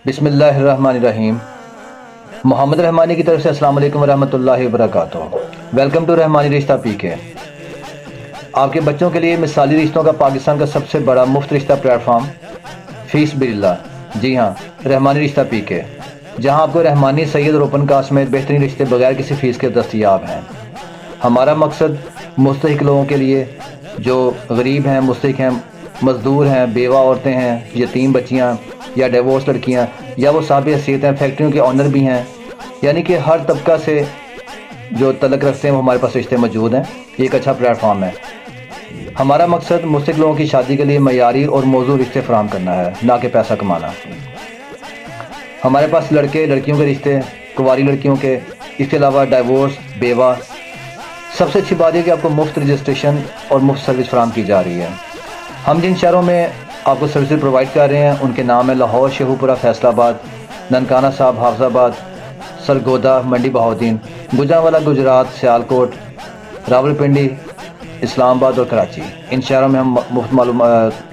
بسم اللہ الرحمن الرحیم۔ محمد رحمانی کی طرف سے السلام علیکم ورحمۃ اللہ وبرکاتہ۔ ویلکم ٹو رحمانی رشتہ پی کے۔ آپ کے بچوں کے لیے مثالی رشتوں کا پاکستان کا سب سے بڑا مفت رشتہ پلیٹ فارم فی سبیل اللہ، جی ہاں، رحمانی رشتہ پی کے، جہاں آپ کو رحمانی، سید اور اوپن کاسٹ میں بہترین رشتے بغیر کسی فیس کے دستیاب ہیں۔ ہمارا مقصد مستحق لوگوں کے لیے جو غریب ہیں، مستحق ہیں، مزدور ہیں، بیوہ عورتیں ہیں، یتیم بچیاں یا ڈیورس لڑکیاں، یا وہ صاحب حیثیت ہیں، فیکٹریوں کے آنر بھی ہیں، یعنی کہ ہر طبقہ سے جو تعلق رکھتے ہیں وہ ہمارے پاس رشتے موجود ہیں۔ یہ ایک اچھا پلیٹ فارم ہے۔ ہمارا مقصد مستحق لوگوں کی شادی کے لیے معیاری اور موزوں رشتے فراہم کرنا ہے، نہ کہ پیسہ کمانا۔ ہمارے پاس لڑکے لڑکیوں کے رشتے، کنواری لڑکیوں کے، اس کے علاوہ ڈائیورس، بیوہ۔ سب سے اچھی بات یہ کہ آپ کو مفت رجسٹریشن اور مفت سروس فراہم کی جا رہی ہے۔ ہم جن شہروں میں آپ کو سروسز پرووائڈ کر رہے ہیں ان کے نام ہیں لاہور، شیخو پورہ، فیصل آباد، ننکانہ صاحب، حافظ آباد، سرگودا، منڈی بہاؤدین، گجرانوالہ گجرات، سیالکوٹ، راولپنڈی، اسلام آباد اور کراچی۔ ان شہروں میں ہم مفت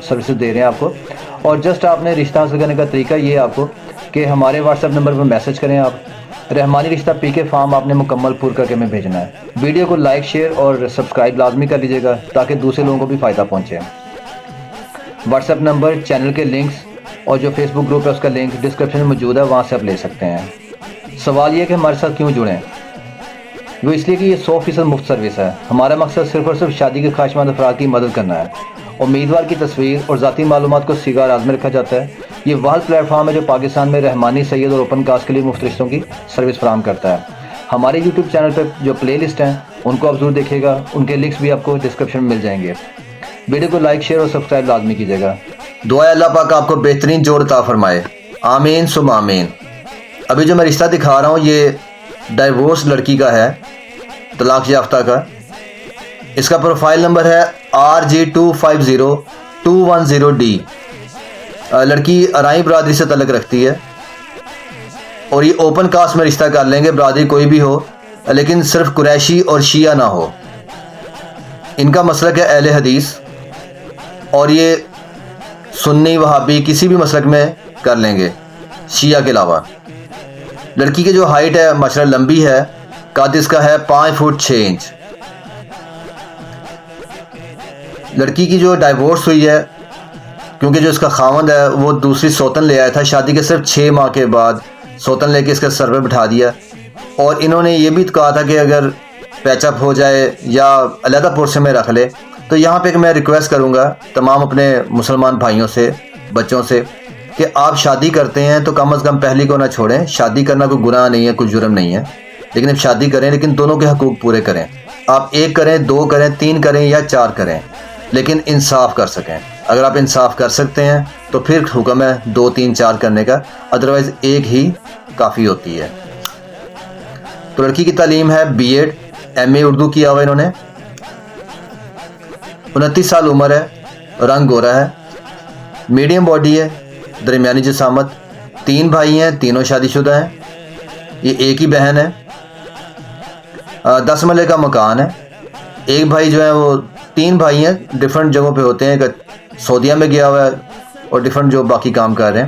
سروسز دے رہے ہیں آپ کو۔ اور جسٹ آپ نے رشتہ حاصل کرنے کا طریقہ یہ ہے آپ کو کہ ہمارے واٹس ایپ نمبر پر میسج کریں آپ، رحمانی رشتہ پی کے فارم آپ نے مکمل پور کر کے ہمیں بھیجنا ہے۔ ویڈیو کو لائک، شیئر اور سبسکرائب لازمی کر لیجیے گا تاکہ دوسرے لوگوں کو بھی فائدہ پہنچے۔ واٹس ایپ نمبر، چینل کے لنکس اور جو فیس بک گروپ ہے اس کا لنک ڈسکرپشن میں موجود ہے، وہاں سے آپ لے سکتے ہیں۔ سوال یہ کہ ہمارے ساتھ کیوں جڑیں؟ وہ اس لیے کہ یہ 100% مفت سروس ہے۔ ہمارا مقصد صرف اور صرف شادی کے خواہشمند افراد کی مدد کرنا ہے۔ امیدوار کی تصویر اور ذاتی معلومات کو صیغہ راز میں رکھا جاتا ہے۔ یہ واحد پلیٹ فارم ہے جو پاکستان میں رحمانی، سید اور اوپن کاسٹ کے لیے مفت رشتوں کی سروس فراہم کرتا ہے۔ ہمارے یوٹیوب چینل پہ جو پلے لسٹ ہیں ان کو آپ ضرور دیکھیے گا، ان کے لنکس بھی آپ کو ڈسکرپشن میں مل جائیں گے۔ ویڈیو کو لائک، شیئر اور سبسکرائب لازمی کیجیے گا۔ دعا ہے اللہ پاک آپ کو بہترین جوڑ عطا فرمائے، آمین ثم آمین۔ ابھی جو میں رشتہ دکھا رہا ہوں یہ ڈائیورس لڑکی کا ہے، طلاق یافتہ کا۔ اس کا پروفائل نمبر ہے RG250210D۔ لڑکی ارائیں برادری سے تعلق رکھتی ہے اور یہ اوپن کاسٹ میں رشتہ کر لیں گے، برادری کوئی بھی ہو لیکن صرف قریشی اور شیعہ نہ ہو۔ ان کا مسلک ہے اہل حدیث اور یہ سنی، وہابی، کسی بھی مسلک میں کر لیں گے شیعہ کے علاوہ۔ لڑکی کی جو ہائٹ ہے ماشاءاللہ لمبی ہے، قد اس کا ہے 5 فٹ 6 انچ۔ لڑکی کی جو ڈائیورس ہوئی ہے کیونکہ جو اس کا خاوند ہے وہ دوسری سوتن لے آیا تھا، شادی کے صرف 6 ماہ کے بعد سوتن لے کے اس کے سر پہ بٹھا دیا، اور انہوں نے یہ بھی کہا تھا کہ اگر پیچ اپ ہو جائے یا علیحدہ پورشن میں رکھ لے۔ تو یہاں پہ میں ریکویسٹ کروں گا تمام اپنے مسلمان بھائیوں سے، بچوں سے، کہ آپ شادی کرتے ہیں تو کم از کم پہلی کو نہ چھوڑیں۔ شادی کرنا کوئی گناہ نہیں ہے، کوئی جرم نہیں ہے، لیکن اب شادی کریں لیکن دونوں کے حقوق پورے کریں۔ آپ 1 کریں، 2 کریں، 3 کریں یا 4 کریں، لیکن انصاف کر سکیں۔ اگر آپ انصاف کر سکتے ہیں تو پھر حکم ہے 2 3 4 کرنے کا، ادروائز 1 ہی کافی ہوتی ہے۔ تو لڑکی کی تعلیم ہے BEd، MA اردو کیا ہوا انہوں نے، 29 سال عمر ہے، رنگ گورا ہے، میڈیم باڈی ہے، درمیانی جسامت، 3 بھائی ہیں، تینوں شادی شدہ ہیں، یہ ایک ہی بہن ہے، 10 مرلے کا مکان ہے۔ ایک بھائی جو ہے وہ 3 بھائی ہیں، ڈیفرنٹ جگہوں پہ ہوتے ہیں، ایک سعودیہ میں گیا ہوا ہے اور ڈیفرنٹ جو باقی کام کر رہے ہیں۔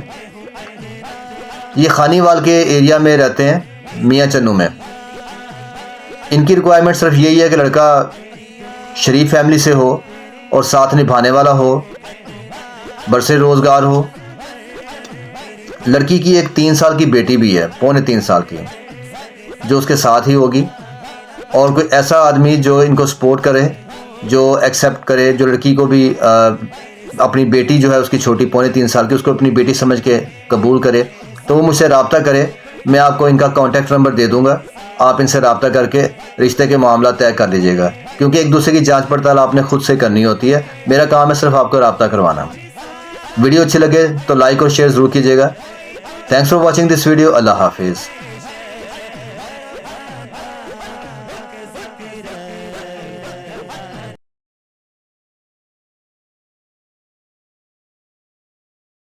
یہ خانی وال کے ایریا میں رہتے ہیں، میاں چنو میں۔ ان کی ریکوائرمنٹ صرف یہی ہے کہ لڑکا شریف فیملی سے ہو اور ساتھ نبھانے والا ہو، برسر روزگار ہو۔ لڑکی کی ایک 3 سال کی بیٹی بھی ہے، پونے 3 سال کی، جو اس کے ساتھ ہی ہوگی، اور کوئی ایسا آدمی جو ان کو سپورٹ کرے، جو ایکسیپٹ کرے، جو لڑکی کو بھی اپنی بیٹی جو ہے اس کی چھوٹی پونے 3 سال کی، اس کو اپنی بیٹی سمجھ کے قبول کرے، تو وہ مجھ سے رابطہ کرے۔ میں آپ کو ان کا کانٹیکٹ نمبر دے دوں گا، آپ ان سے رابطہ کر کے رشتے کے معاملات طے کر لیجیے گا، کیونکہ ایک دوسرے کی جانچ پڑتال آپ نے خود سے کرنی ہوتی ہے۔ میرا کام ہے صرف آپ کو رابطہ کروانا۔ ویڈیو اچھی لگے تو لائک اور شیئر ضرور کیجیے گا۔ Thanks for watching this video. اللہ حافظ۔